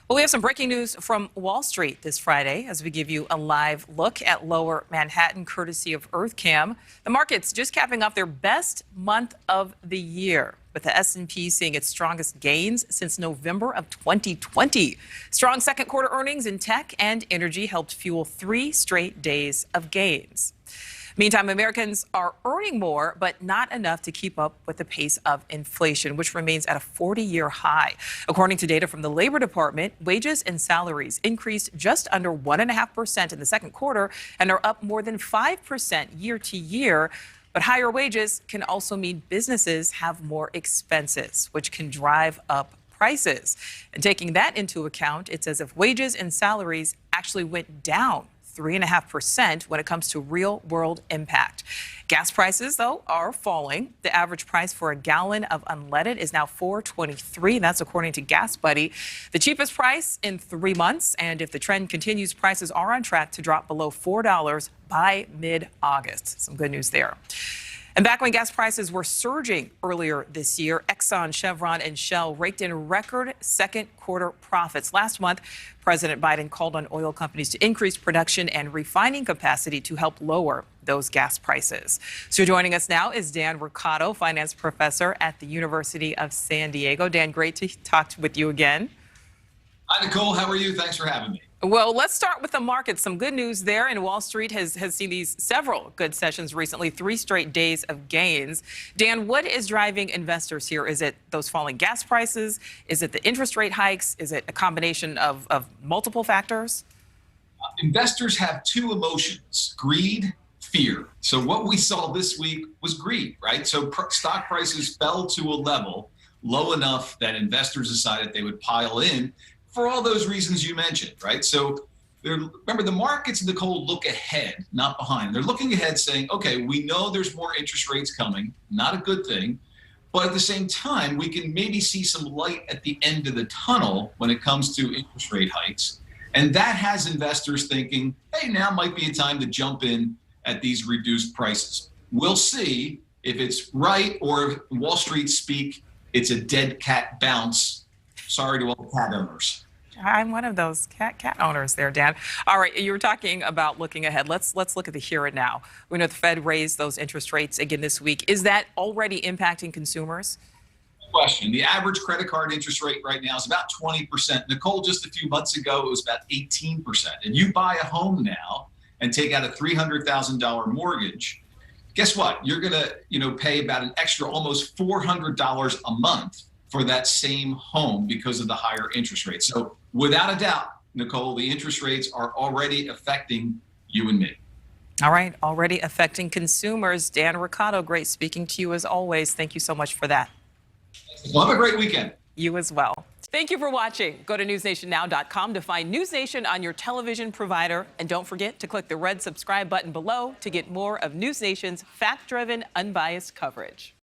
Well, we have some breaking news from Wall Street this Friday as we give you a live look at lower Manhattan courtesy of EarthCam. The market's just capping off their best month of the year, with the S&P seeing its strongest gains since November of 2020. Strong second quarter earnings in tech and energy helped fuel 3 straight days of gains. Meantime, Americans are earning more, but not enough to keep up with the pace of inflation, which remains at a 40-year high. According to data from the Labor Department, wages and salaries increased just under 1.5% in the second quarter and are up more than 5% year to year. But higher wages can also mean businesses have more expenses, which can drive up prices. And taking that into account, it's as if wages and salaries actually went down 3.5% when it comes to real-world impact. Gas prices, though, are falling. The average price for a gallon of unleaded is now $4.23. That's according to Gas Buddy, the cheapest price in 3 months. And if the trend continues, prices are on track to drop below $4 by mid-August. Some good news there. And back when gas prices were surging earlier this year, Exxon, Chevron, and Shell raked in record second quarter profits. Last month, President Biden called on oil companies to increase production and refining capacity to help lower those gas prices. So joining us now is Dan Riccotto, finance professor at the University of San Diego. Dan, great to talk with you again. Hi, Nicole. How are you? Thanks for having me. Well, let's start with the market. Some good news there, and Wall Street has seen these several good sessions recently, 3 straight days of gains. Dan, what is driving investors here? Is it those falling gas prices? Is it the interest rate hikes? Is it a combination of multiple factors? Investors have 2 emotions, greed, fear. So what we saw this week was greed, right? So stock prices fell to a level low enough that investors decided they would pile in for all those reasons you mentioned, right? So remember, the markets, Nicole, look ahead, not behind. They're looking ahead saying, okay, we know there's more interest rates coming, not a good thing. But at the same time, we can maybe see some light at the end of the tunnel when it comes to interest rate hikes. And that has investors thinking, hey, now might be a time to jump in at these reduced prices. We'll see if it's right, or if Wall Street speak, it's a dead cat bounce. Sorry to all the cat owners. I'm one of those cat owners there, Dan. All right, you were talking about looking ahead. Let's look at the here and now. We know the Fed raised those interest rates again this week. Is that already impacting consumers? Question. The average credit card interest rate right now is about 20%. Nicole, just a few months ago, it was about 18%. And you buy a home now and take out a $300,000 mortgage, guess what? You're going to, pay about an extra almost $400 a month for that same home because of the higher interest rates. So without a doubt, Nicole, the interest rates are already affecting you and me. All right, already affecting consumers. Dan Riccotto, great speaking to you as always. Thank you so much for that. Well, have a great weekend. You as well. Thank you for watching. Go to newsnationnow.com to find NewsNation on your television provider. And don't forget to click the red subscribe button below to get more of NewsNation's fact-driven, unbiased coverage.